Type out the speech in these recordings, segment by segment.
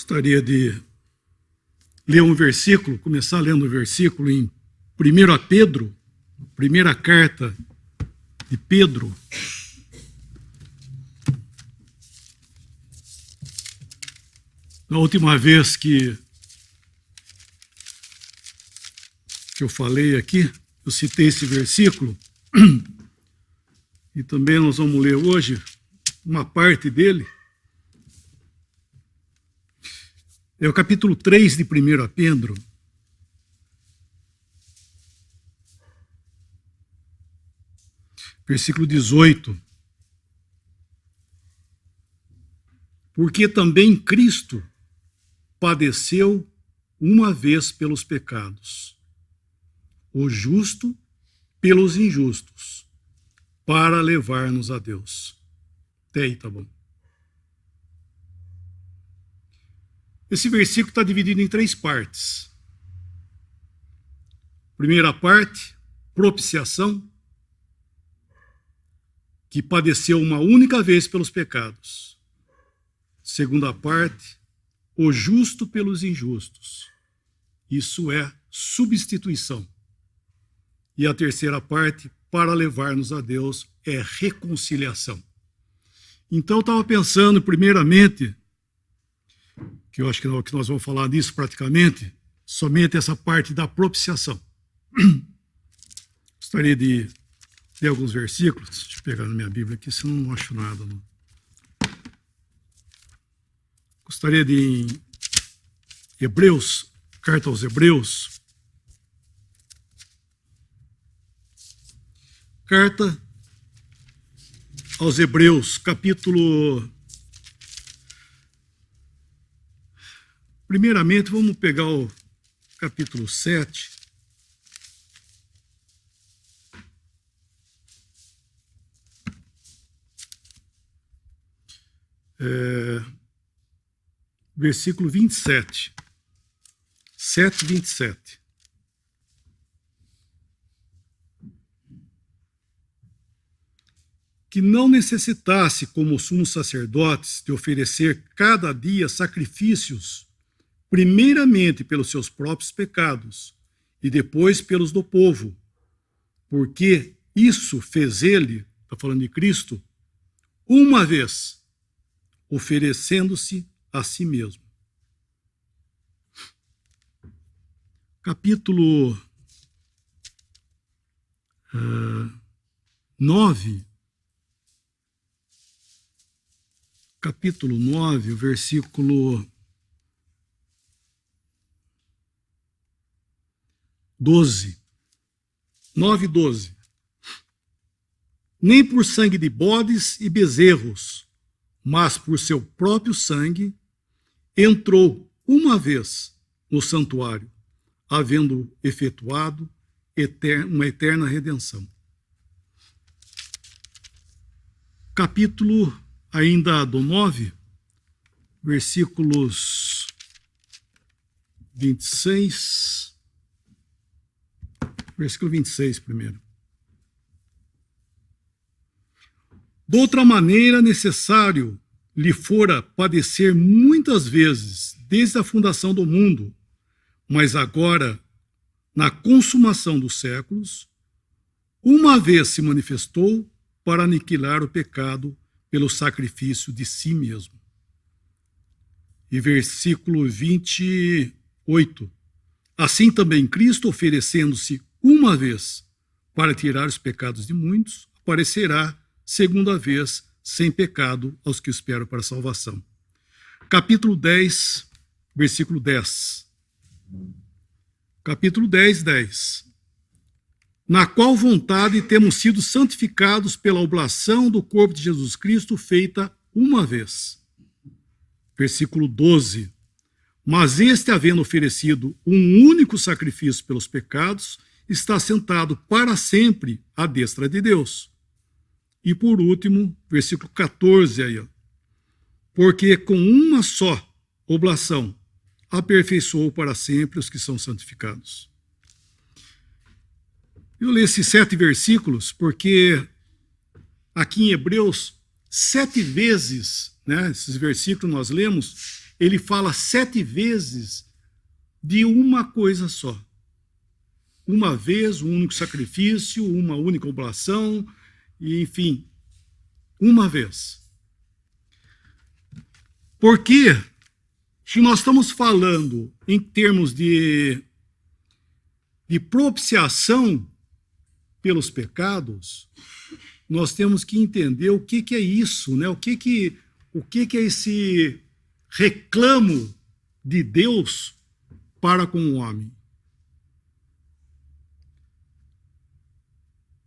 Gostaria de ler um versículo, começar lendo um versículo em 1 Pedro, primeira carta de Pedro. Na última vez que eu falei aqui, eu citei esse versículo, e também nós vamos ler hoje uma parte dele. É o capítulo 3 de 1 Pedro. Versículo 18. Porque também Cristo padeceu uma vez pelos pecados, o justo pelos injustos, para levar-nos a Deus. Até aí, tá bom. Esse versículo está dividido em 3 partes. Primeira parte, propiciação, que padeceu uma única vez pelos pecados. Segunda parte, o justo pelos injustos. Isso é substituição. E a terceira parte, para levar-nos a Deus, é reconciliação. Então eu estava pensando, primeiramente, que eu acho que nós vamos falar disso praticamente, somente essa parte da propiciação. Gostaria de ler alguns versículos. Deixa eu pegar na minha Bíblia aqui, senão não acho nada. Não. Gostaria de, em Hebreus, carta aos Hebreus, carta aos Hebreus, capítulo... Primeiramente, vamos pegar o capítulo 7. Versículo 27. 7, 27. Que não necessitasse, como sumos sacerdotes, de oferecer cada dia sacrifícios, primeiramente pelos seus próprios pecados e depois pelos do povo, porque isso fez ele, está falando de Cristo, uma vez, oferecendo-se a si mesmo. Capítulo 9, capítulo 9, o versículo 12, 9 e 12. Nem por sangue de bodes e bezerros, mas por seu próprio sangue, entrou uma vez no santuário, havendo efetuado uma eterna redenção. Capítulo ainda do 9, versículos 26... Versículo 26 primeiro. De outra maneira, necessário lhe fora padecer muitas vezes, desde a fundação do mundo, mas agora, na consumação dos séculos, uma vez se manifestou para aniquilar o pecado pelo sacrifício de si mesmo. E versículo 28. Assim também Cristo, oferecendo-se uma vez para tirar os pecados de muitos, aparecerá segunda vez sem pecado aos que esperam para a salvação. Capítulo 10, versículo 10. Capítulo 10, 10. Na qual vontade temos sido santificados pela oblação do corpo de Jesus Cristo feita uma vez. Versículo 12. Mas este, havendo oferecido um único sacrifício pelos pecados, está sentado para sempre à destra de Deus. E por último, versículo 14 aí, ó. Porque com uma só oblação aperfeiçoou para sempre os que são santificados. Eu li esses 7 versículos porque aqui em Hebreus, 7 vezes, né, esses versículos nós lemos, ele fala 7 vezes de uma coisa só. Uma vez, um único sacrifício, uma única oblação, e, enfim, uma vez. Porque, se nós estamos falando em termos de propiciação pelos pecados, nós temos que entender o que é isso, né? O que é esse reclamo de Deus para com o homem.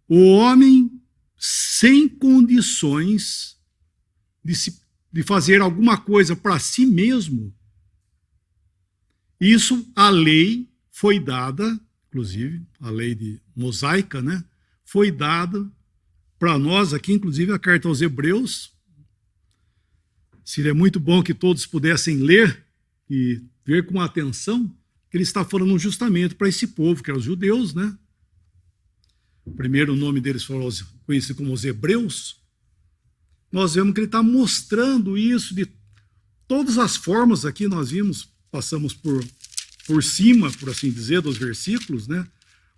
O homem sem condições de fazer alguma coisa para si mesmo, isso a lei foi dada, inclusive a lei de mosaica, né? Foi dada para nós aqui, inclusive a carta aos Hebreus. Seria muito bom que todos pudessem ler e ver com atenção que ele está falando justamente para esse povo, que eram os judeus, né? O primeiro nome deles foi conhecido como os Hebreus. Nós vemos que ele está mostrando isso de todas as formas aqui. Nós vimos, passamos por cima, por assim dizer, dos versículos, né?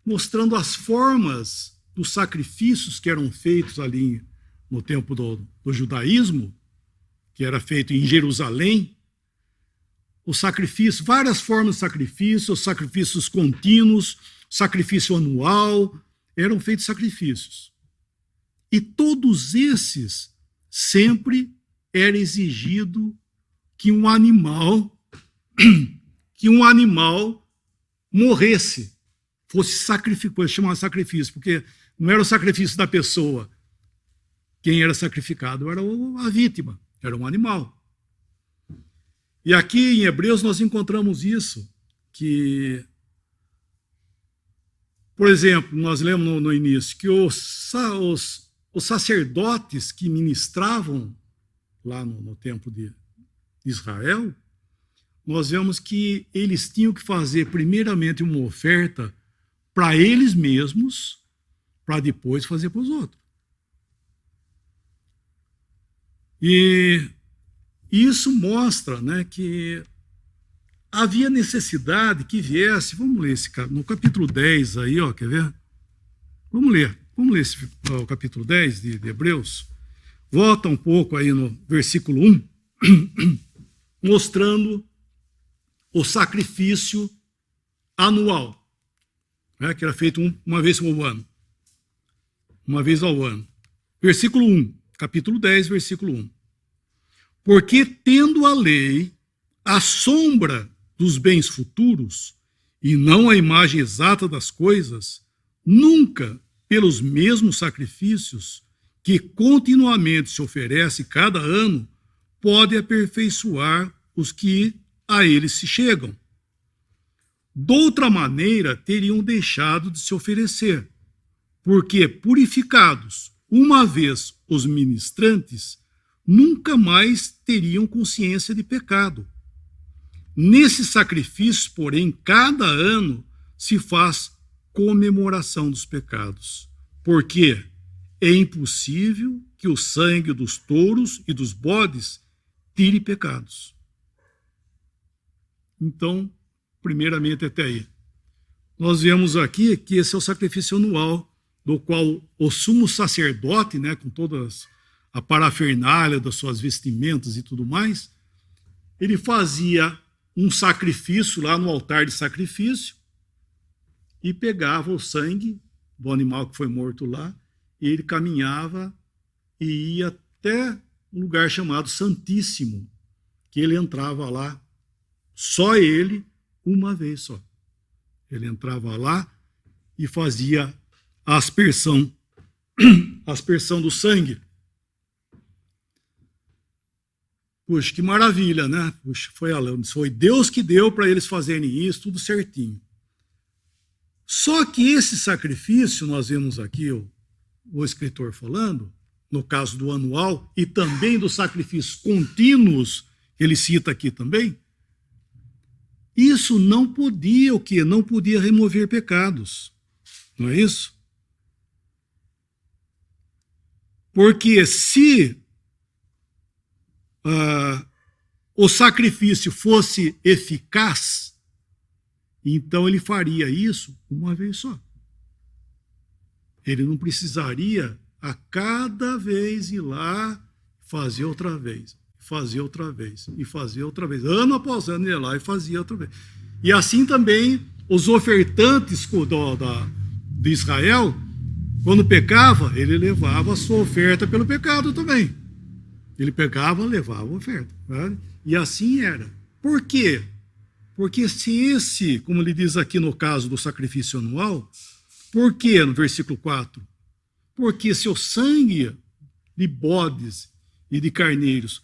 Mostrando as formas dos sacrifícios que eram feitos ali no tempo do judaísmo, que era feito em Jerusalém. O sacrifício, várias formas de sacrifício, os sacrifícios contínuos, sacrifício anual, eram feitos sacrifícios. E todos esses sempre era exigido que um animal morresse, fosse sacrificado, chamado sacrifício, porque não era o sacrifício da pessoa. Quem era sacrificado era a vítima, era um animal. E aqui em Hebreus nós encontramos isso, que, por exemplo, nós lemos no início que os sacerdotes que ministravam lá no templo de Israel, nós vemos que eles tinham que fazer primeiramente uma oferta para eles mesmos, para depois fazer para os outros. E isso mostra, né, que havia necessidade que viesse, vamos ler esse no capítulo 10 aí, ó, quer ver? Vamos ler o capítulo 10 de Hebreus. Volta um pouco aí no versículo 1, mostrando o sacrifício anual, né, que era feito uma vez ao ano. Uma vez ao ano. Versículo 1, capítulo 10, versículo 1. Porque tendo a lei a sombra dos bens futuros, e não a imagem exata das coisas, nunca, pelos mesmos sacrifícios que continuamente se oferece cada ano, pode aperfeiçoar os que a eles se chegam. Doutra maneira, teriam deixado de se oferecer, porque purificados uma vez os ministrantes, nunca mais teriam consciência de pecado. Nesses sacrifícios, porém, cada ano se faz comemoração dos pecados, porque é impossível que o sangue dos touros e dos bodes tire pecados. Então, primeiramente até aí. Nós vemos aqui que esse é o sacrifício anual, do qual o sumo sacerdote, né, com todas a parafernália das suas vestimentas e tudo mais, ele fazia um sacrifício lá no altar de sacrifício e pegava o sangue do animal que foi morto lá, e ele caminhava e ia até um lugar chamado Santíssimo, que ele entrava lá, só ele, uma vez só. Ele entrava lá e fazia a aspersão do sangue. Puxa, que maravilha, né? Puxa, foi Deus que deu para eles fazerem isso, tudo certinho. Só que esse sacrifício, nós vemos aqui o escritor falando, no caso do anual, e também dos sacrifícios contínuos, que ele cita aqui também, isso não podia o quê? Não podia remover pecados. Não é isso? Porque se o sacrifício fosse eficaz, então ele faria isso uma vez só. Ele não precisaria a cada vez ir lá fazer outra vez, fazer outra vez e fazer outra vez. Ano após ano ele ia lá e fazia outra vez. E assim também os ofertantes de Israel, quando pecava, ele levava a sua oferta pelo pecado também. Ele pegava, levava a oferta. Né? E assim era. Por quê? Porque se esse, como ele diz aqui no caso do sacrifício anual, por quê no versículo 4? Porque se o sangue de bodes e de carneiros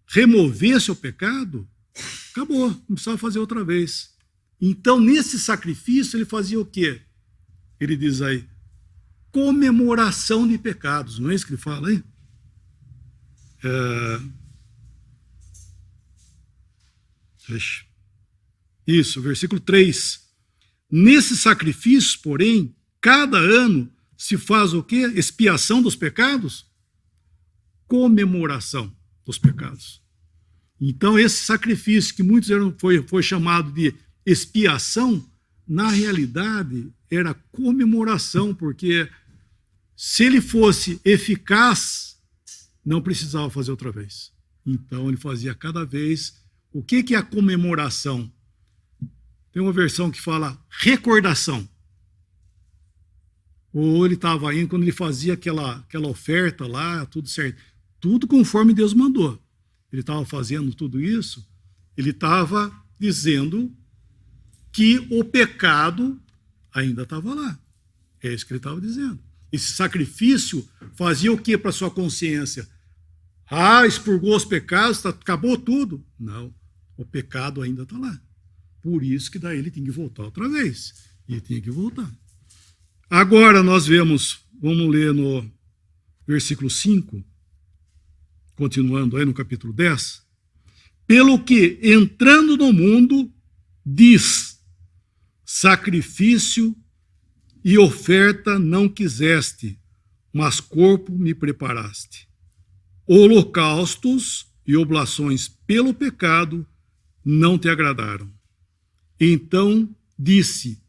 removesse o pecado, acabou, não precisava fazer outra vez. Então, nesse sacrifício, ele fazia o quê? Ele diz aí, comemoração de pecados, não é isso que ele fala aí? Isso, versículo 3. Nesses sacrifícios, porém, cada ano se faz o quê? Expiação dos pecados? Comemoração dos pecados. Então, esse sacrifício que muitos foi chamado de expiação, na realidade era comemoração, porque se ele fosse eficaz, não precisava fazer outra vez. Então, ele fazia cada vez. O que é a comemoração? Tem uma versão que fala recordação. Ou ele estava indo, quando ele fazia aquela oferta lá, tudo certo. Tudo conforme Deus mandou. Ele estava fazendo tudo isso, ele estava dizendo que o pecado ainda estava lá. É isso que ele estava dizendo. Esse sacrifício fazia o que para sua consciência? Expurgou os pecados, acabou tudo. Não, o pecado ainda está lá. Por isso que daí ele tem que voltar outra vez. E tinha que voltar. Agora nós vamos ler no versículo 5, continuando aí no capítulo 10. Pelo que, entrando no mundo, diz, sacrifício e oferta não quiseste, mas corpo me preparaste. Holocaustos e oblações pelo pecado não te agradaram. Então disse,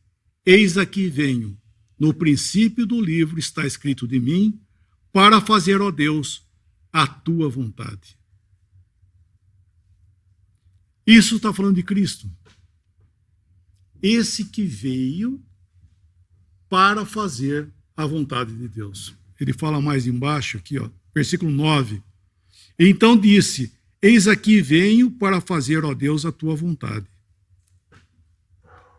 eis aqui venho, no princípio do livro está escrito de mim, para fazer, ó Deus, a tua vontade. Isso está falando de Cristo. Esse que veio para fazer a vontade de Deus. Ele fala mais embaixo aqui, ó, versículo 9. Então disse, eis aqui venho para fazer, ó Deus, a tua vontade.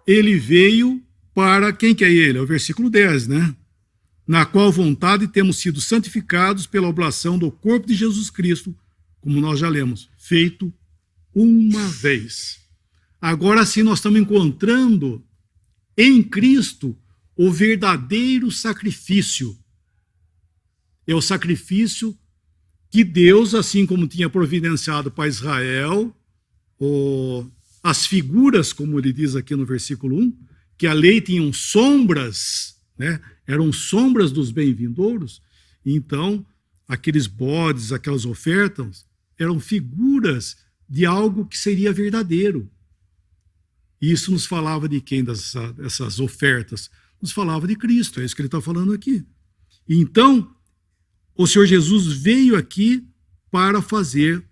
Ele veio para, quem que é ele? É o versículo 10, né? Na qual vontade temos sido santificados pela oblação do corpo de Jesus Cristo, como nós já lemos, feito uma vez. Agora sim nós estamos encontrando em Cristo o verdadeiro sacrifício. É o sacrifício que Deus, assim como tinha providenciado para Israel, as figuras, como ele diz aqui no versículo 1, que a lei tinha sombras, né? Eram sombras dos bem-vindouros, então aqueles bodes, aquelas ofertas, eram figuras de algo que seria verdadeiro. E isso nos falava de quem, dessas ofertas? Nos falava de Cristo, é isso que ele está falando aqui. Então, o Senhor Jesus veio aqui para fazer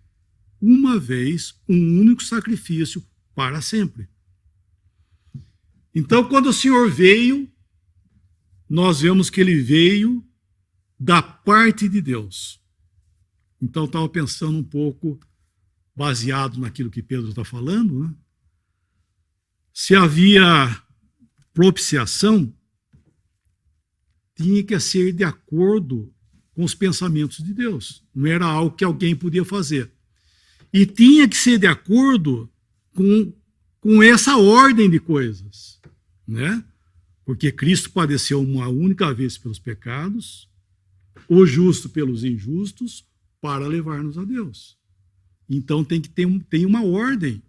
uma vez um único sacrifício para sempre. Então, quando o Senhor veio, nós vemos que ele veio da parte de Deus. Então, eu estava pensando um pouco, baseado naquilo que Pedro está falando, né? Se havia propiciação, tinha que ser de acordo com os pensamentos de Deus. Não era algo que alguém podia fazer. E tinha que ser de acordo com essa ordem de coisas, né? Porque Cristo padeceu uma única vez pelos pecados, o justo pelos injustos, para levar-nos a Deus. Então tem que ter uma ordem,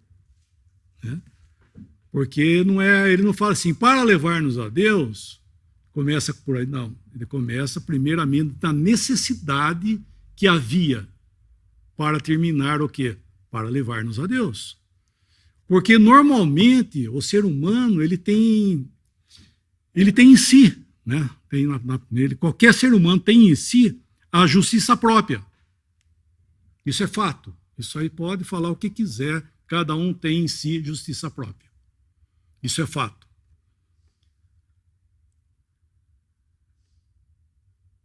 né? Porque ele não fala assim, para levar-nos a Deus, começa por aí, não. Ele começa primeiramente na necessidade que havia para terminar o quê? para levar-nos a Deus. Porque normalmente o ser humano ele tem em si, né? Qualquer ser humano tem em si a justiça própria. Isso é fato. Isso aí pode falar o que quiser, cada um tem em si justiça própria. Isso é fato.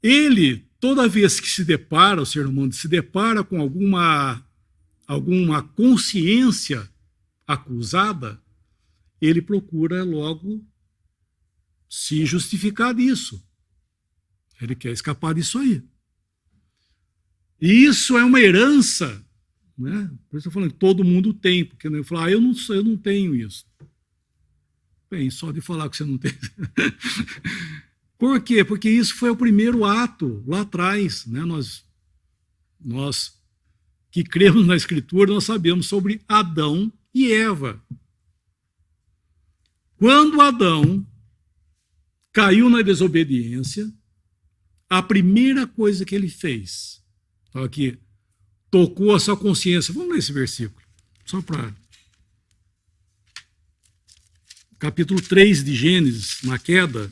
Ele, toda vez que se depara, o ser humano se depara com alguma consciência acusada, ele procura logo se justificar disso. Ele quer escapar disso aí. E isso é uma herança, né? Por isso eu estou falando que todo mundo tem, porque eu falo, eu não tenho isso. Bem, só de falar que você não tem. Por quê? Porque isso foi o primeiro ato lá atrás, né? Nós que cremos na Escritura, nós sabemos sobre Adão e Eva. Quando Adão caiu na desobediência, a primeira coisa que ele fez, aqui, tocou a sua consciência. Vamos ler esse versículo, só para... Capítulo 3 de Gênesis, na queda.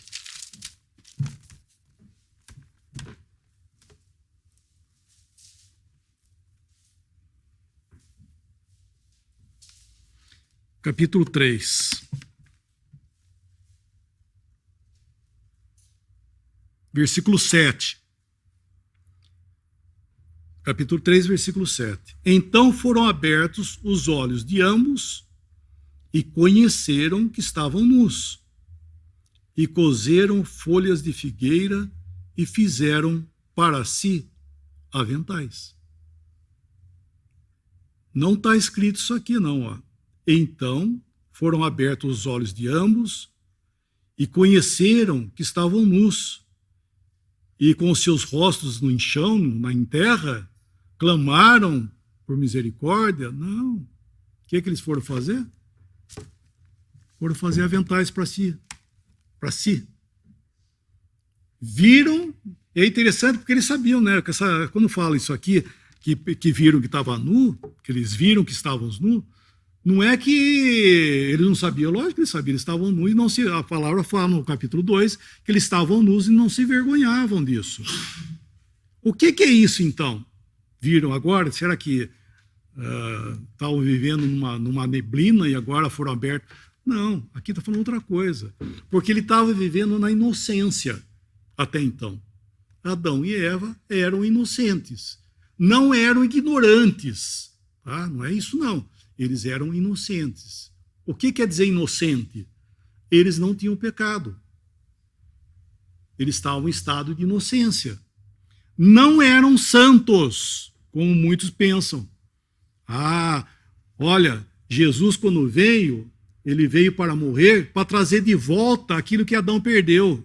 Capítulo 3. Versículo 7. Capítulo 3, versículo 7. Então foram abertos os olhos de ambos e conheceram que estavam nus. E coseram folhas de figueira e fizeram para si aventais. Não está escrito isso aqui não, ó. Então foram abertos os olhos de ambos e conheceram que estavam nus. E com os seus rostos no chão, em terra, clamaram por misericórdia. Não. O que eles foram fazer? Foram fazer aventais para si. Para si. Viram, é interessante porque eles sabiam, né? Quando fala isso aqui, que viram que estava nu, que eles viram que estavam nus, não é que eles não sabiam, lógico que eles sabiam, eles estavam nus e não se... A palavra fala no capítulo 2 que eles estavam nus e não se envergonhavam disso. O que é isso, então? Viram agora? Será que estavam vivendo numa neblina e agora foram abertos? Não, aqui está falando outra coisa. Porque ele estava vivendo na inocência até então. Adão e Eva eram inocentes. Não eram ignorantes. Tá? Não é isso, não. Eles eram inocentes. O que quer dizer inocente? Eles não tinham pecado. Eles estavam em estado de inocência. Não eram santos, como muitos pensam. Olha, Jesus quando veio, ele veio para morrer, para trazer de volta aquilo que Adão perdeu.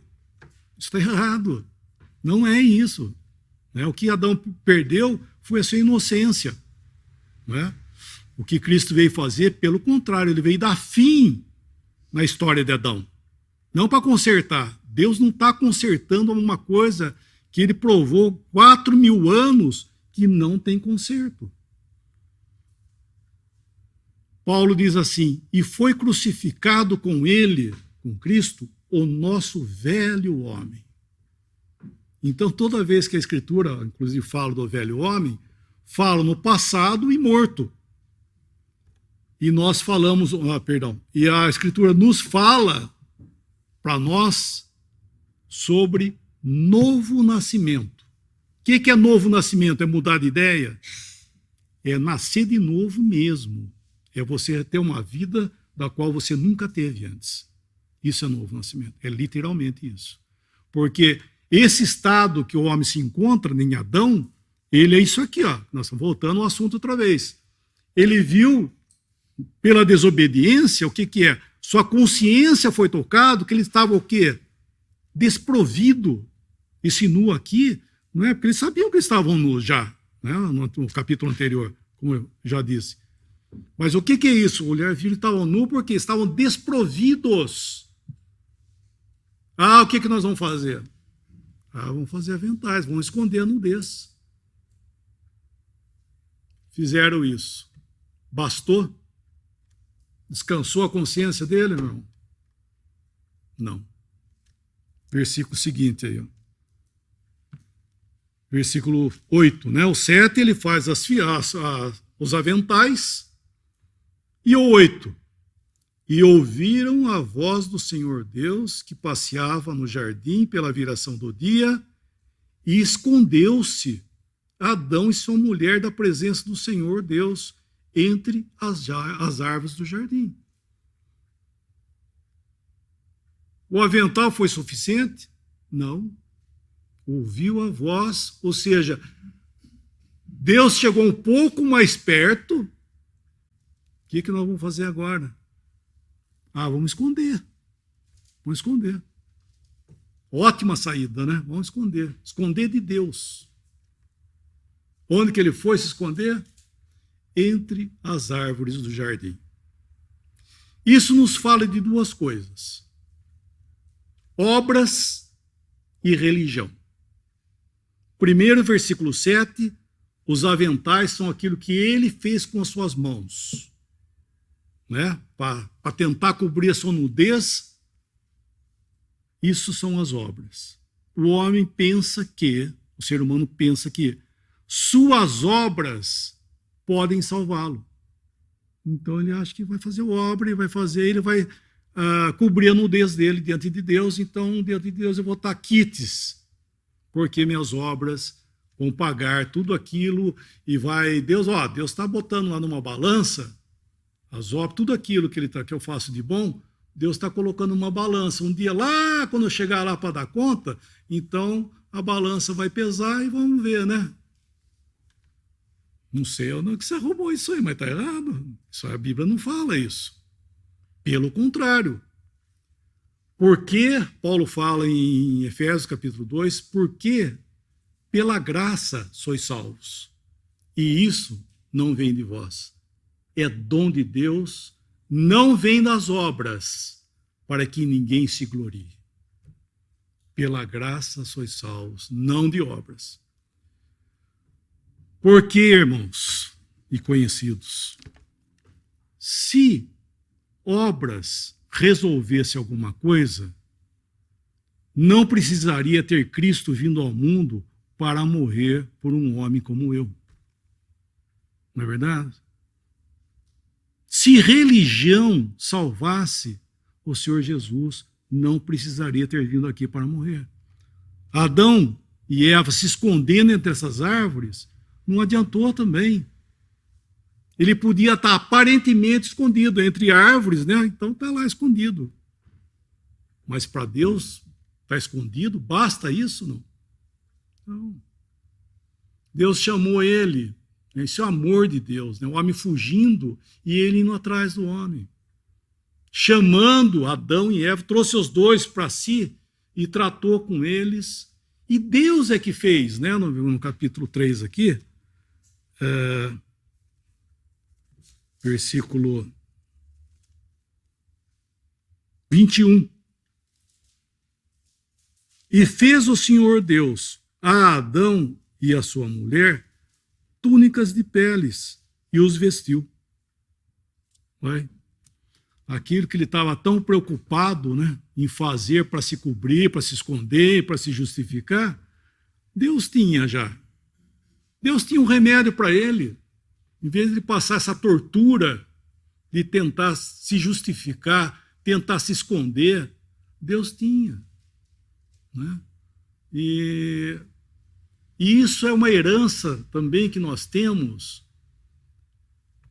Isso está errado. Não é isso. O que Adão perdeu foi a sua inocência. Não é? O que Cristo veio fazer, pelo contrário, ele veio dar fim na história de Adão. Não para consertar. Deus não está consertando uma coisa que ele provou 4.000 anos que não tem conserto. Paulo diz assim, e foi crucificado com ele, com Cristo, o nosso velho homem. Então, toda vez que a Escritura, inclusive, fala do velho homem, fala no passado e morto. E nós falamos, e a Escritura nos fala para nós sobre novo nascimento. O que é novo nascimento? É mudar de ideia? É nascer de novo mesmo. É você ter uma vida da qual você nunca teve antes. Isso é novo nascimento. É literalmente isso. Porque esse estado que o homem se encontra em Adão, ele é isso aqui, ó. Nós estamos voltando ao assunto outra vez. Ele viu, pela desobediência, o que é? Sua consciência foi tocada, que ele estava o quê? Desprovido. Esse nu aqui, não é? Porque eles sabiam que eles estavam nus já, né? No capítulo anterior, como eu já disse. Mas o que é isso? Mulher e filho estavam nus porque estavam desprovidos. O que nós vamos fazer? Vamos fazer aventais, vamos esconder a nudez. Fizeram isso. Bastou? Descansou a consciência dele, meu irmão? Não. Versículo seguinte aí, ó. Versículo 8, né? O 7 ele faz os aventais. E o 8. E ouviram a voz do Senhor Deus que passeava no jardim pela viração do dia, e escondeu-se Adão e sua mulher da presença do Senhor Deus entre as árvores do jardim. O avental foi suficiente? Não. Ouviu a voz, ou seja, Deus chegou um pouco mais perto. O que nós vamos fazer agora? Vamos esconder. Vamos esconder. Ótima saída, né? Vamos esconder. Esconder de Deus. Onde que ele foi se esconder? Entre as árvores do jardim. Isso nos fala de duas coisas: obras e religião. Primeiro, versículo 7, os aventais são aquilo que ele fez com as suas mãos, né? Para tentar cobrir a sua nudez. Isso são as obras. O homem pensa que, o ser humano pensa que suas obras podem salvá-lo. Então ele acha que vai fazer obra e ele vai cobrir a nudez dele diante de Deus. Então, diante de Deus eu vou estar quites, porque minhas obras vão pagar tudo aquilo e Deus está botando lá numa balança as obras, tudo aquilo que eu faço de bom, Deus está colocando uma balança. Um dia lá, quando eu chegar lá para dar conta, então a balança vai pesar e vamos ver, né? Não sei ou não que você arrumou isso aí, mas está errado. A Bíblia não fala isso. Pelo contrário. Porque, Paulo fala em Efésios capítulo 2, porque pela graça sois salvos. E isso não vem de vós. É dom de Deus, não vem das obras, para que ninguém se glorie. Pela graça sois salvos, não de obras. Porque, irmãos e conhecidos, se obras resolvesse alguma coisa, não precisaria ter Cristo vindo ao mundo para morrer por um homem como eu. Não é verdade? Se religião salvasse, o Senhor Jesus não precisaria ter vindo aqui para morrer. Adão e Eva se escondendo entre essas árvores, não adiantou também. Ele podia estar aparentemente escondido entre árvores, né? Então está lá escondido. Mas para Deus está escondido? Basta isso? Não. Não. Deus chamou ele, né? Esse é o amor de Deus, né? O homem fugindo e ele indo atrás do homem. Chamando Adão e Eva, trouxe os dois para si e tratou com eles. E Deus é que fez, né? No capítulo 3 aqui, versículo 21. E fez o Senhor Deus a Adão e a sua mulher túnicas de peles e os vestiu. Vai. Aquilo que ele estava tão preocupado, né, em fazer para se cobrir, para se esconder, para se justificar, Deus tinha já. Deus tinha um remédio para ele. Em vez de passar essa tortura de tentar se justificar, tentar se esconder, Deus tinha. Né? E isso é uma herança também que nós temos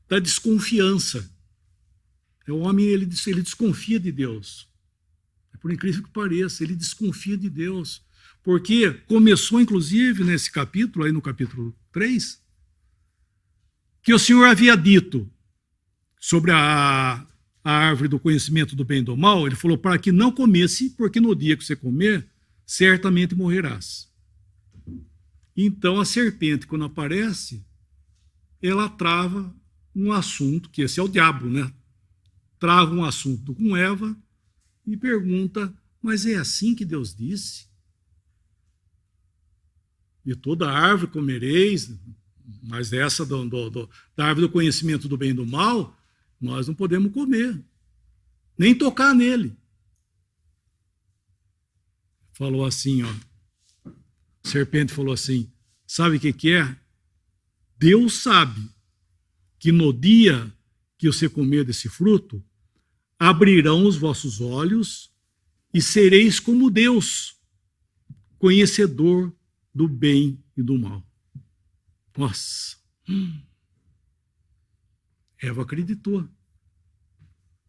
da desconfiança. O homem ele desconfia de Deus. Por incrível que pareça, ele desconfia de Deus. Porque começou, inclusive, nesse capítulo, aí no capítulo 3, que o Senhor havia dito sobre a árvore do conhecimento do bem e do mal, ele falou para que não comesse, porque no dia que você comer, certamente morrerás. Então a serpente, quando aparece, ela trava um assunto, que esse é o diabo, né? Trava um assunto com Eva e pergunta, mas é assim que Deus disse? De toda árvore comereis, Mas essa da árvore do conhecimento do bem e do mal, nós não podemos comer, nem tocar nele. Falou assim, ó. A serpente falou assim, sabe o que é? Deus sabe que no dia que você comer desse fruto, abrirão os vossos olhos e sereis como Deus, conhecedor do bem e do mal. Nossa! Eva acreditou.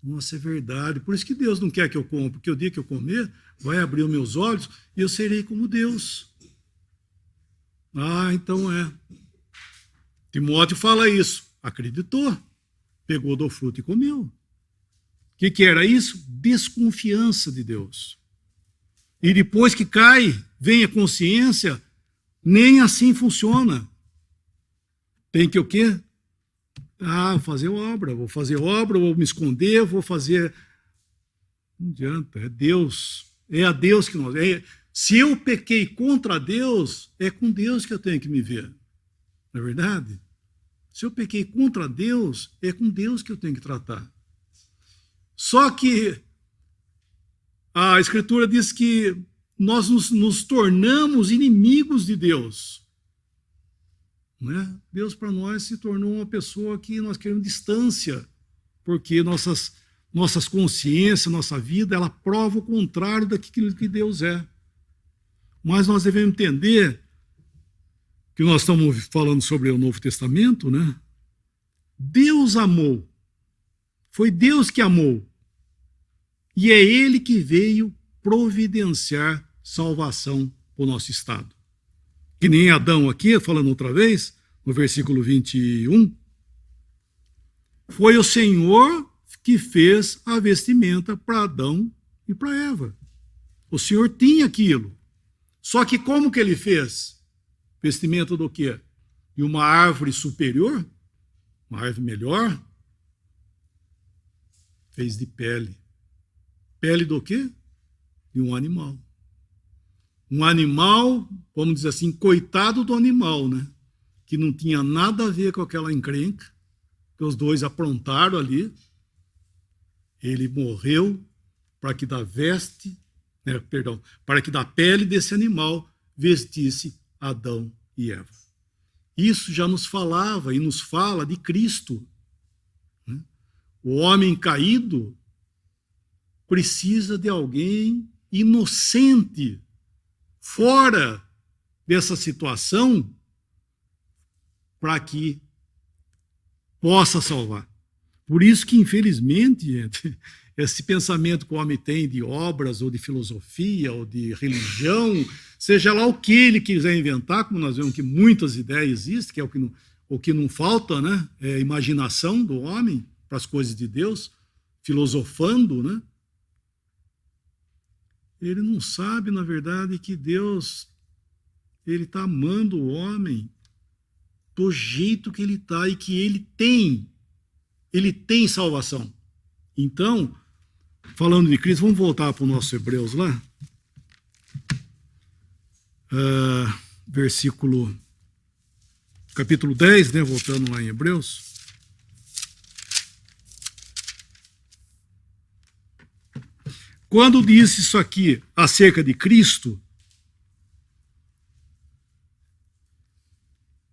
Nossa, é verdade. Por isso que Deus não quer que eu coma, porque o dia que eu comer, vai abrir os meus olhos e eu serei como Deus. Ah, então é. Timóteo fala isso. Acreditou. Pegou do fruto e comeu. O que era isso? Desconfiança de Deus. E depois que cai, vem a consciência, nem assim funciona. Tem que o quê? Ah, vou fazer obra, vou me esconder, vou fazer... Não adianta, é Deus. É a Deus que nós... Se eu pequei contra Deus, é com Deus que eu tenho que me ver. Não é verdade? Se eu pequei contra Deus, é com Deus que eu tenho que tratar. Só que a Escritura diz que nós nos tornamos inimigos de Deus. Né? Deus para nós se tornou uma pessoa que nós queremos distância, porque nossas consciências, nossa vida, ela prova o contrário daquilo que Deus é. Mas nós devemos entender que nós estamos falando sobre o Novo Testamento, né? Deus amou. Foi Deus que amou. E é Ele que veio providenciar salvação para o nosso estado. Que nem Adão aqui, falando outra vez, no versículo 21, foi o Senhor que fez a vestimenta para Adão e para Eva. O Senhor tinha aquilo. Só que como que ele fez? Vestimenta do quê? De uma árvore superior? Uma árvore melhor? Fez de pele. Pele do quê? De um animal. Um animal, vamos dizer assim, coitado do animal, né? Que não tinha nada a ver com aquela encrenca, que os dois aprontaram ali. Ele morreu para que da para que da pele desse animal vestisse Adão e Eva. Isso já nos falava e nos fala de Cristo. Né? O homem caído precisa de alguém inocente, fora dessa situação, para que possa salvar. Por isso que, infelizmente, gente, esse pensamento que o homem tem de obras, ou de filosofia, ou de religião, seja lá o que ele quiser inventar, como nós vemos que muitas ideias existem, que é o que não falta, né? É a imaginação do homem para as coisas de Deus, filosofando, né? Ele não sabe, na verdade, que Deus ele está amando o homem do jeito que ele está e que ele tem salvação. Então, falando de Cristo, vamos voltar para o nosso Hebreus lá. Capítulo 10, né, voltando lá em Hebreus. Quando disse isso aqui acerca de Cristo,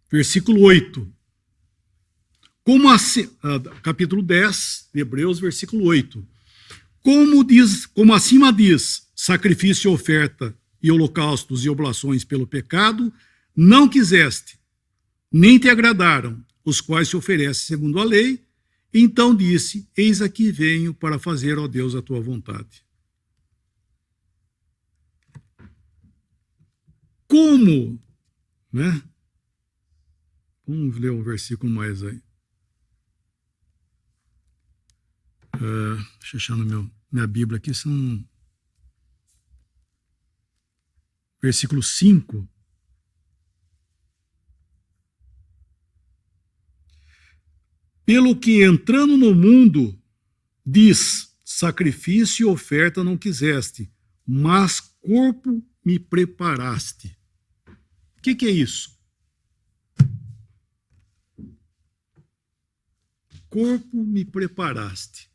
versículo 8, capítulo 10 de Hebreus, versículo 8, como acima diz, sacrifício e oferta e holocaustos e oblações pelo pecado, não quiseste, nem te agradaram, os quais se oferecem segundo a lei, então disse, eis aqui venho para fazer, ó Deus, a tua vontade. Como, né? Vamos ler um versículo mais aí. Deixa eu achar minha Bíblia aqui, são versículo 5. Pelo que entrando no mundo, diz, sacrifício e oferta não quiseste, mas corpo me preparaste. O que é isso? corpo me preparaste.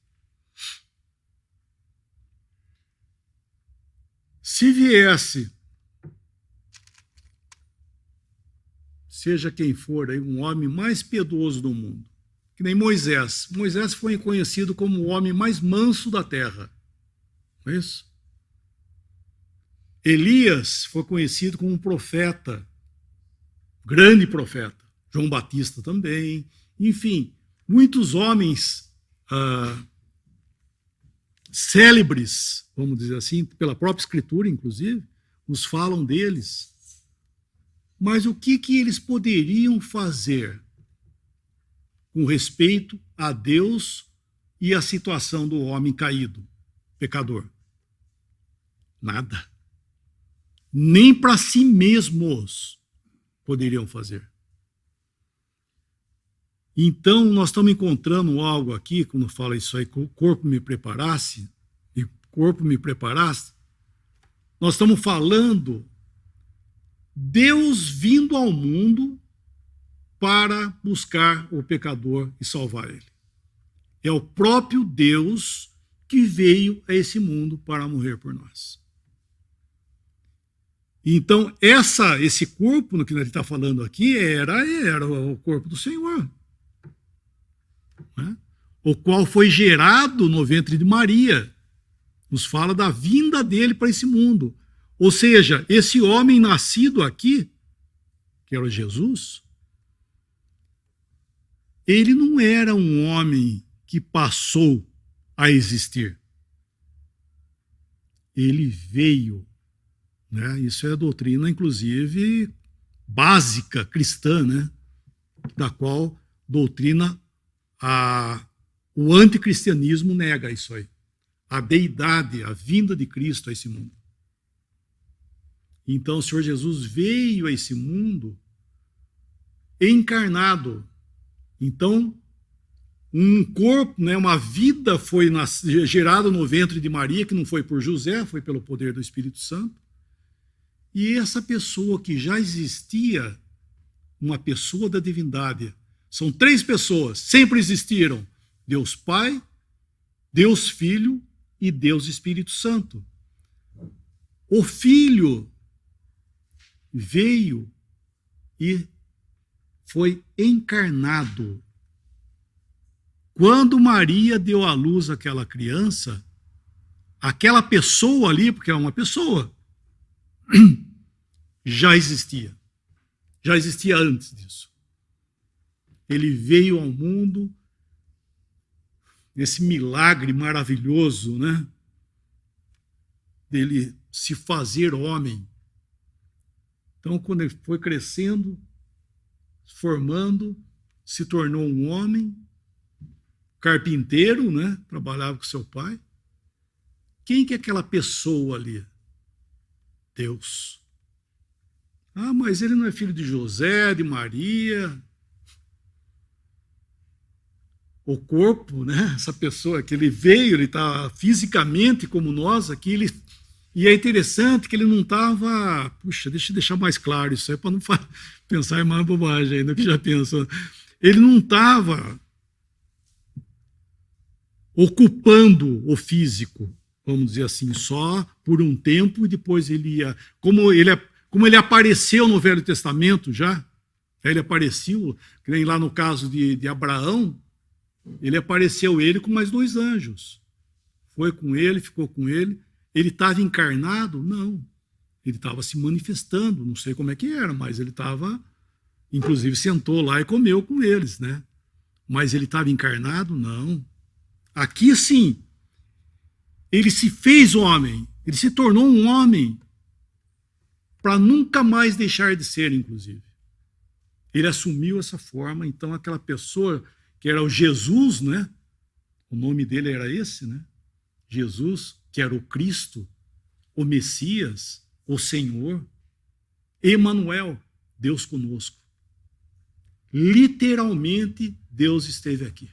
Se viesse, seja quem for, aí, um homem mais piedoso do mundo, que nem Moisés. Moisés foi conhecido como o homem mais manso da terra. Não é isso? Elias foi conhecido como um profeta, grande profeta. João Batista também. Enfim, muitos homens célebres, vamos dizer assim, pela própria Escritura, inclusive, nos falam deles. Mas o que eles poderiam fazer com respeito a Deus e a situação do homem caído, pecador? Nada. Nem para si mesmos poderiam fazer. Então, nós estamos encontrando algo aqui, quando fala isso aí, que o corpo me preparasse, nós estamos falando Deus vindo ao mundo para buscar o pecador e salvar ele. É o próprio Deus que veio a esse mundo para morrer por nós. Então, esse corpo, que ele está falando aqui, era o corpo do Senhor, né? O qual foi gerado no ventre de Maria. Nos fala da vinda dele para esse mundo. Ou seja, esse homem nascido aqui, que era Jesus, ele não era um homem que passou a existir. Ele veio, né? Isso é a doutrina, inclusive, básica cristã, né? Da qual doutrina o anticristianismo nega isso aí. A deidade, a vinda de Cristo a esse mundo. Então o Senhor Jesus veio a esse mundo encarnado. Então, um corpo, né, uma vida foi gerada no ventre de Maria, que não foi por José, foi pelo poder do Espírito Santo. E essa pessoa que já existia, uma pessoa da divindade, são 3 pessoas, sempre existiram: Deus Pai, Deus Filho e Deus Espírito Santo. O Filho veio e foi encarnado. Quando Maria deu à luz àquela criança, aquela pessoa ali, porque é uma pessoa, já existia. Já existia antes disso. Ele veio ao mundo, esse milagre maravilhoso, né? Dele se fazer homem. Então, quando ele foi crescendo, formando, se tornou um homem, carpinteiro, né? Trabalhava com seu pai. Quem que é aquela pessoa ali? Deus. Ah, mas ele não é filho de José, de Maria. O corpo, né? Essa pessoa que ele veio, ele está fisicamente como nós aqui, e é interessante que ele não estava... Puxa, deixa eu deixar mais claro isso aí, para não pensar em mais bobagem ainda, que já pensou. Ele não estava ocupando o físico, vamos dizer assim, só por um tempo, e depois ele ia... Como ele apareceu no Velho Testamento já, ele apareceu, que nem lá no caso de Abraão, ele apareceu com mais 2 anjos. Foi com ele, ficou com ele. Ele estava encarnado? Não. Ele estava se manifestando, não sei como é que era, mas ele estava, inclusive sentou lá e comeu com eles, né? Mas ele estava encarnado? Não. Aqui sim, ele se fez homem, ele se tornou um homem para nunca mais deixar de ser, inclusive. Ele assumiu essa forma, então aquela pessoa que era o Jesus, né? O nome dele era esse, né? Jesus, que era o Cristo, o Messias, o Senhor, Emanuel, Deus conosco. Literalmente, Deus esteve aqui.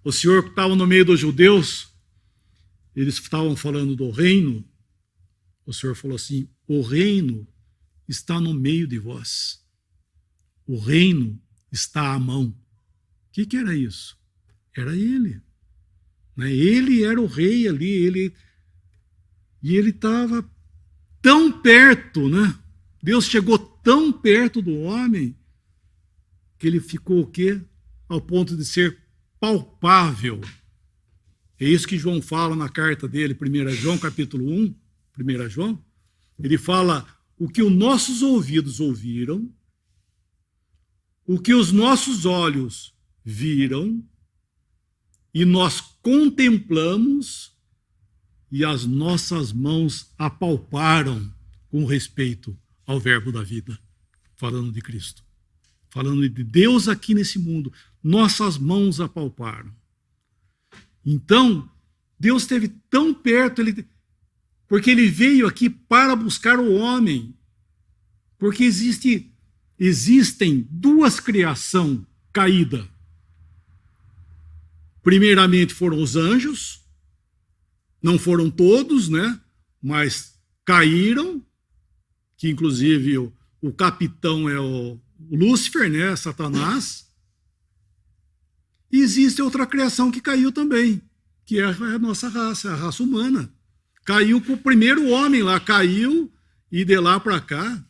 O Senhor que estava no meio dos judeus, eles estavam falando do reino, o Senhor falou assim: o reino está no meio de vós. O reino está à mão. O que era isso? Era ele. Né? Ele era o rei ali, e ele estava tão perto, né? Deus chegou tão perto do homem que ele ficou o quê? Ao ponto de ser palpável. É isso que João fala na carta dele, 1 João, capítulo 1, 1 João. Ele fala o que os nossos ouvidos ouviram, o que os nossos olhos viram, e nós contemplamos, e as nossas mãos apalparam com respeito ao verbo da vida, falando de Cristo. Falando de Deus aqui nesse mundo, nossas mãos apalparam. Então, Deus esteve tão perto, porque ele veio aqui para buscar o homem. Porque existem duas criações caídas. Primeiramente foram os anjos, não foram todos, né? Mas caíram, que inclusive o capitão é o Lúcifer, né? Satanás. E existe outra criação que caiu também, que é a nossa raça, a raça humana. Caiu com o primeiro homem lá, caiu, e de lá para cá,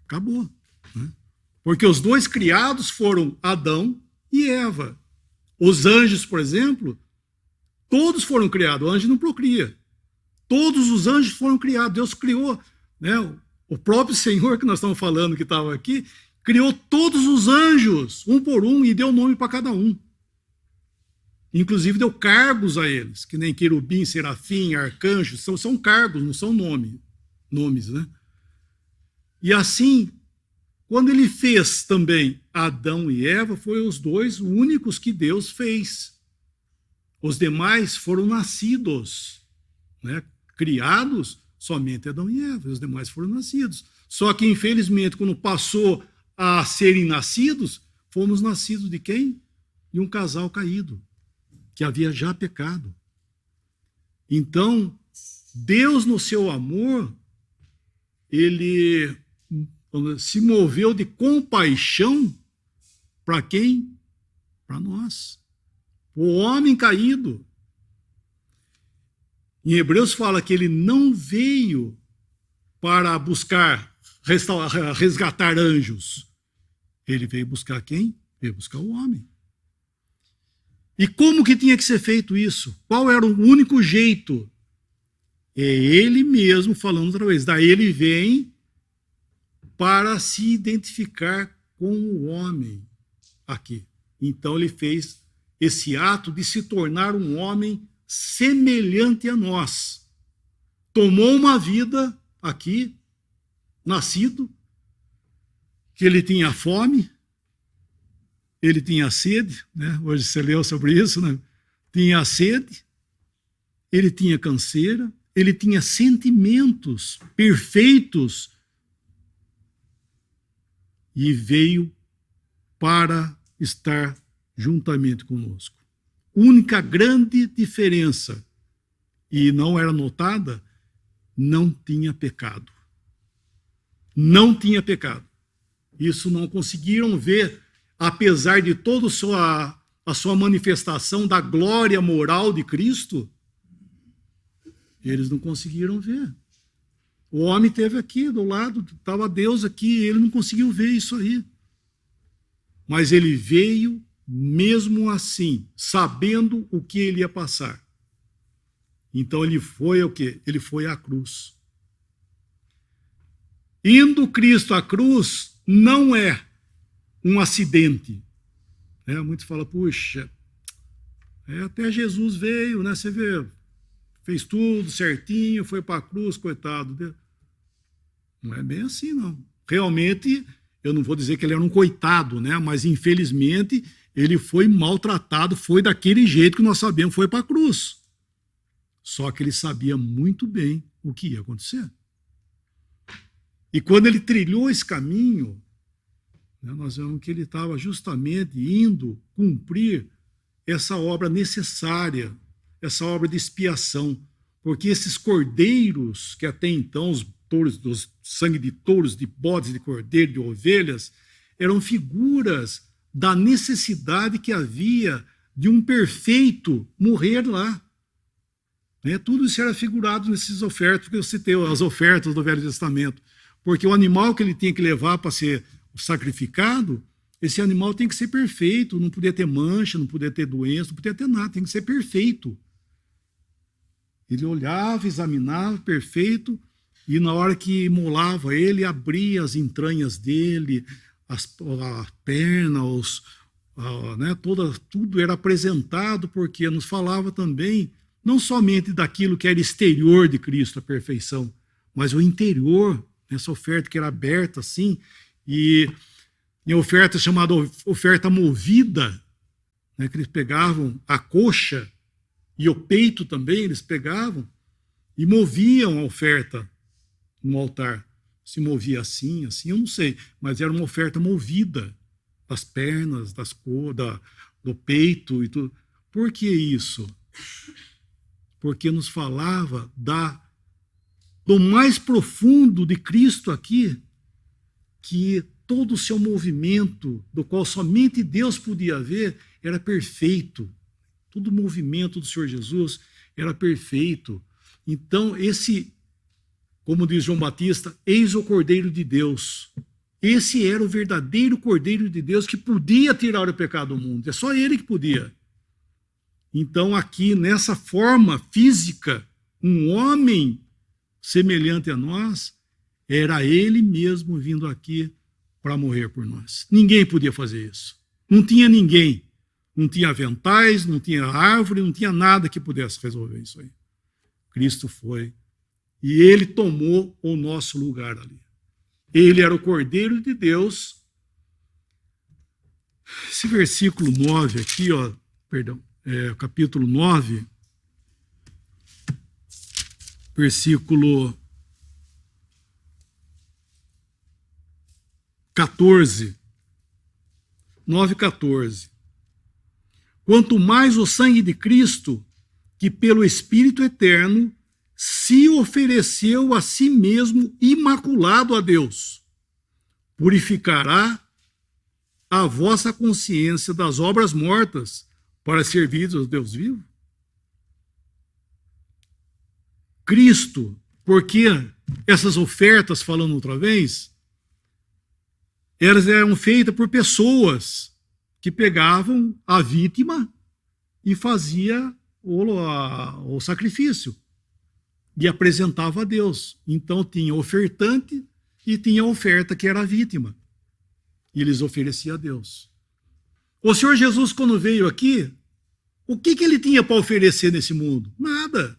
acabou. Né? Porque os dois criados foram Adão e Eva. Os anjos, por exemplo, todos foram criados, o anjo não procria. Todos os anjos foram criados, Deus criou, né? O próprio Senhor que nós estamos falando, que estava aqui, criou todos os anjos, um por um, e deu nome para cada um. Inclusive deu cargos a eles, que nem querubim, serafim, arcanjo, são cargos, não são nomes, né? E assim, quando ele fez também Adão e Eva, foram os dois únicos que Deus fez. Os demais foram nascidos, né? Criados, somente Adão e Eva, os demais foram nascidos. Só que, infelizmente, quando passou a serem nascidos, fomos nascidos de quem? De um casal caído, que havia já pecado. Então, Deus, no seu amor, ele se moveu de compaixão para quem? Para nós. O homem caído. Em Hebreus fala que ele não veio para buscar, resgatar anjos. Ele veio buscar quem? Veio buscar o homem. E como que tinha que ser feito isso? Qual era o único jeito? É ele mesmo falando outra vez. Daí ele vem para se identificar com o homem aqui. Então ele fez esse ato de se tornar um homem semelhante a nós. Tomou uma vida aqui, nascido, que ele tinha fome, ele tinha sede, né? Hoje você leu sobre isso, né? Tinha sede, ele tinha canseira, ele tinha sentimentos perfeitos e veio para estar juntamente conosco. Única grande diferença, e não era notada, não tinha pecado. Não tinha pecado. Isso não conseguiram ver, apesar de toda a sua manifestação da glória moral de Cristo, eles não conseguiram ver. O homem esteve aqui do lado, estava Deus aqui, ele não conseguiu ver isso aí. Mas ele veio mesmo assim, sabendo o que ele ia passar. Então ele foi o quê? Ele foi à cruz. Indo Cristo à cruz não é um acidente. Muitos falam, puxa, até Jesus veio, né? Você vê, fez tudo certinho, foi para a cruz, coitado. Não é bem assim, não. Realmente, eu não vou dizer que ele era um coitado, né? Mas infelizmente ele foi maltratado, foi daquele jeito que nós sabemos, foi para a cruz. Só que ele sabia muito bem o que ia acontecer. E quando ele trilhou esse caminho, né, nós vemos que ele estava justamente indo cumprir essa obra necessária, essa obra de expiação, porque esses cordeiros, que até então, os touros, dos sangue de touros, de bodes, de cordeiro, de ovelhas, eram figuras da necessidade que havia de um perfeito morrer lá. Né? Tudo isso era figurado nessas ofertas, porque eu citei as ofertas do Velho Testamento. Porque o animal que ele tinha que levar para ser sacrificado, esse animal tem que ser perfeito, não podia ter mancha, não podia ter doença, não podia ter nada, tem que ser perfeito. Ele olhava, examinava, perfeito, e na hora que imolava ele, abria as entranhas dele, a perna, né, tudo era apresentado, porque nos falava também, não somente daquilo que era exterior de Cristo, a perfeição, mas o interior, essa oferta que era aberta assim, e em oferta chamada oferta movida, né, que eles pegavam a coxa e o peito também, eles pegavam e moviam a oferta no altar. Se movia assim, eu não sei, mas era uma oferta movida, das pernas, do peito e tudo. Por que isso? Porque nos falava do mais profundo de Cristo aqui, que todo o seu movimento, do qual somente Deus podia ver, era perfeito. Todo o movimento do Senhor Jesus era perfeito. Então, como diz João Batista, eis o Cordeiro de Deus. Esse era o verdadeiro Cordeiro de Deus que podia tirar o pecado do mundo. É só ele que podia. Então, aqui, nessa forma física, um homem semelhante a nós, era ele mesmo vindo aqui para morrer por nós. Ninguém podia fazer isso. Não tinha ninguém. Não tinha aventais, não tinha árvore, não tinha nada que pudesse resolver isso aí. Cristo foi. E ele tomou o nosso lugar ali. Ele era o Cordeiro de Deus. Esse versículo 9 aqui, capítulo 9, versículo 14. 9:14. Quanto mais o sangue de Cristo, que pelo Espírito Eterno se ofereceu a si mesmo imaculado a Deus, purificará a vossa consciência das obras mortas para servir ao Deus vivo? Cristo, porque essas ofertas, falando outra vez, elas eram feitas por pessoas que pegavam a vítima e fazia o sacrifício e apresentava a Deus. Então tinha ofertante e tinha a oferta que era a vítima. E eles ofereciam a Deus. O Senhor Jesus, quando veio aqui, o que ele tinha para oferecer nesse mundo? Nada.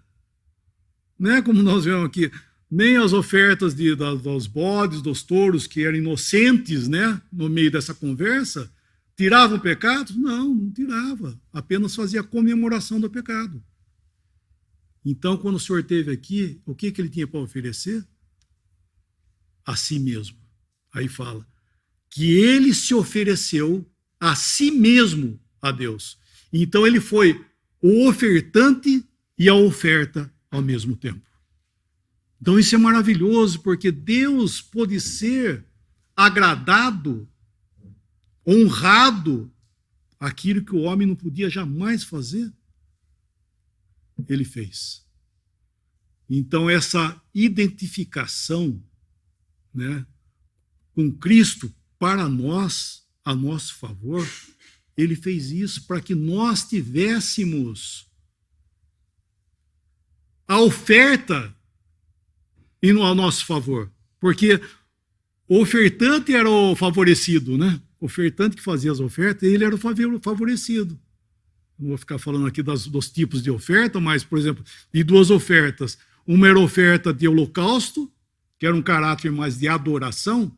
Né? Como nós vemos aqui, nem as ofertas dos bodes, dos touros, que eram inocentes, né? No meio dessa conversa, tiravam pecados? Não tirava. Apenas fazia a comemoração do pecado. Então, quando o Senhor esteve aqui, o que ele tinha para oferecer? A si mesmo. Aí fala que ele se ofereceu a si mesmo a Deus. Então, ele foi o ofertante e a oferta ao mesmo tempo. Então, isso é maravilhoso, porque Deus pôde ser agradado, honrado, aquilo que o homem não podia jamais fazer, ele fez. Então, essa identificação, né, com Cristo para nós, a nosso favor, ele fez isso para que nós tivéssemos a oferta ao nosso favor. Porque o ofertante era o favorecido, né? O ofertante que fazia as ofertas, ele era o favorecido. Não vou ficar falando aqui dos tipos de oferta, mas, por exemplo, de duas ofertas. Uma era oferta de holocausto, que era um caráter mais de adoração.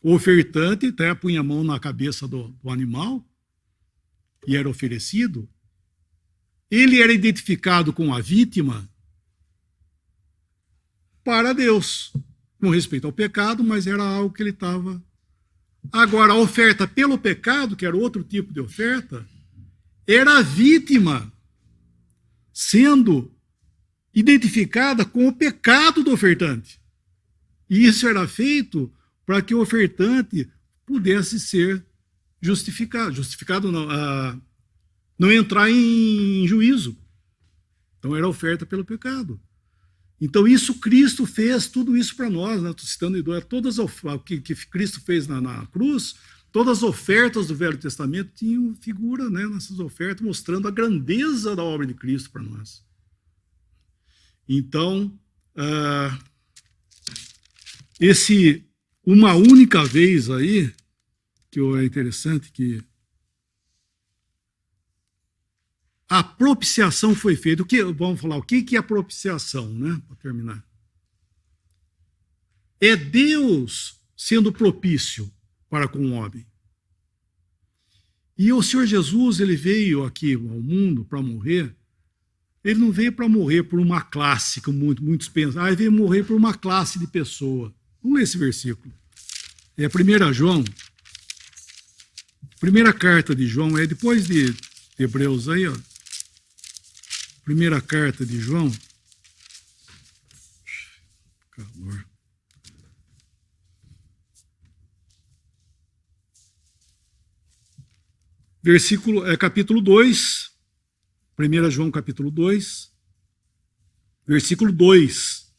O ofertante até punha a mão na cabeça do animal e era oferecido. Ele era identificado com a vítima para Deus, com respeito ao pecado, mas era algo que ele estava... Agora, a oferta pelo pecado, que era outro tipo de oferta, era a vítima sendo identificada com o pecado do ofertante. E isso era feito para que o ofertante pudesse ser justificado. Justificado não, não entrar em juízo. Então era oferta pelo pecado. Então isso Cristo fez, tudo isso para nós, né? Estou citando todas o que Cristo fez na cruz, todas as ofertas do Velho Testamento tinham figura, né, nessas ofertas, mostrando a grandeza da obra de Cristo para nós. Então, uma única vez aí, que é interessante que a propiciação foi feita. Vamos falar, o que é a propiciação, né? Para terminar. É Deus sendo propício para com o homem. E o Senhor Jesus, ele veio aqui ao mundo para morrer. Ele não veio para morrer por uma classe, como muitos pensam. Ele veio morrer por uma classe de pessoa. Vamos ler esse versículo. É 1 João. Primeira carta de João, é depois de Hebreus aí, ó. Primeira carta de João. Calor. Capítulo 2. 1 João capítulo 2. Versículo 2.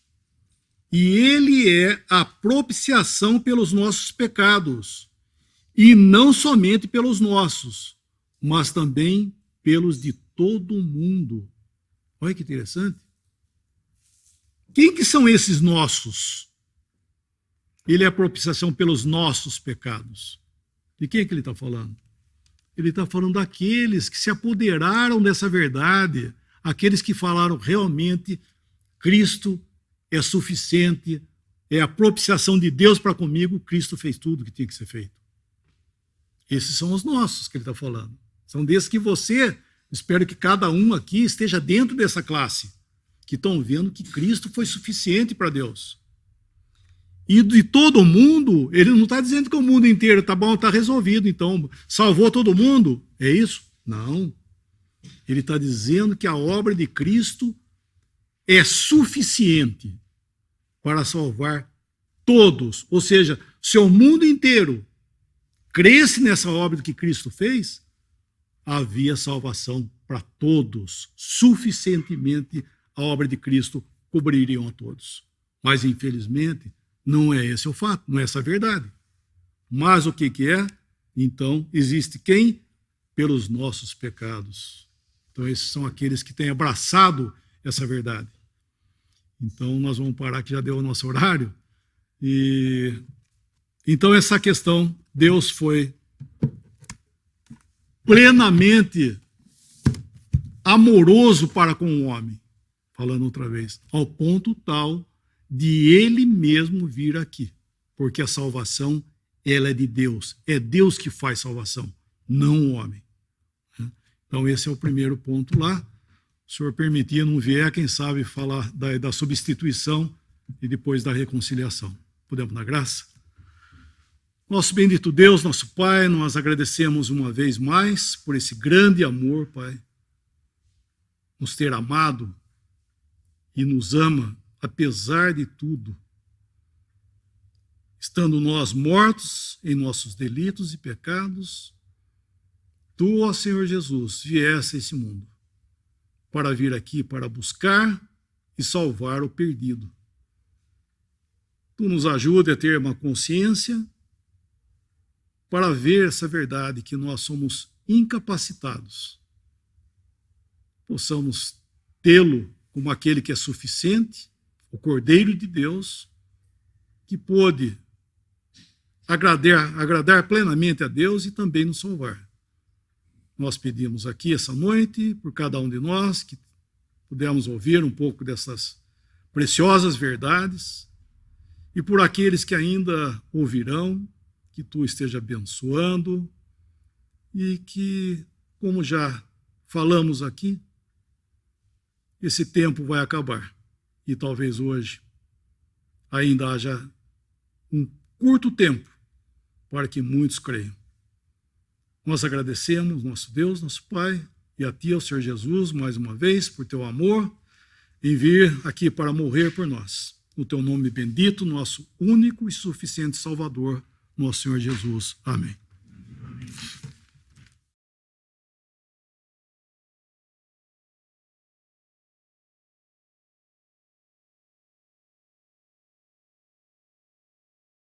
E ele é a propiciação pelos nossos pecados, e não somente pelos nossos, mas também pelos de todo o mundo. Olha que interessante. Quem que são esses nossos? Ele é a propiciação pelos nossos pecados. De quem que ele está falando? Ele está falando daqueles que se apoderaram dessa verdade, aqueles que falaram realmente Cristo é suficiente, é a propiciação de Deus para comigo, Cristo fez tudo o que tinha que ser feito. Esses são os nossos que ele está falando. São desses que você, espero que cada um aqui esteja dentro dessa classe, que estão vendo que Cristo foi suficiente para Deus. E de todo mundo, ele não está dizendo que o mundo inteiro está bom, está resolvido, então salvou todo mundo, é isso? Não. Ele está dizendo que a obra de Cristo é suficiente para salvar todos. Ou seja, se o mundo inteiro cresce nessa obra que Cristo fez, havia salvação para todos. Suficientemente a obra de Cristo cobririam a todos. Mas, infelizmente, não é esse o fato, não é essa a verdade. Mas o que é? Então, existe quem? Pelos nossos pecados. Então, esses são aqueles que têm abraçado essa verdade. Então, nós vamos parar, que já deu o nosso horário. Então, essa questão, Deus foi plenamente amoroso para com o homem, falando outra vez, ao ponto tal de ele mesmo vir aqui, porque a salvação, ela é de Deus, é Deus que faz salvação, não o homem. Então esse é o primeiro ponto lá. Se o Senhor permitir, não vier, quem sabe falar da substituição e depois da reconciliação. Podemos dar graça? Nosso bendito Deus, nosso Pai, nós agradecemos uma vez mais por esse grande amor, Pai, nos ter amado e nos ama, apesar de tudo, estando nós mortos em nossos delitos e pecados, Tu, ó Senhor Jesus, viesse a esse mundo para vir aqui para buscar e salvar o perdido. Tu nos ajude a ter uma consciência para ver essa verdade, que nós somos incapacitados. Possamos tê-lo como aquele que é suficiente, o Cordeiro de Deus, que pôde agradar plenamente a Deus e também nos salvar. Nós pedimos aqui essa noite, por cada um de nós, que pudemos ouvir um pouco dessas preciosas verdades, e por aqueles que ainda ouvirão, que Tu esteja abençoando, e que, como já falamos aqui, esse tempo vai acabar. E talvez hoje ainda haja um curto tempo para que muitos creiam. Nós agradecemos, nosso Deus, nosso Pai, e a Ti, ao Senhor Jesus, mais uma vez, por Teu amor, em vir aqui para morrer por nós. No Teu nome bendito, nosso único e suficiente Salvador, nosso Senhor Jesus. Amém.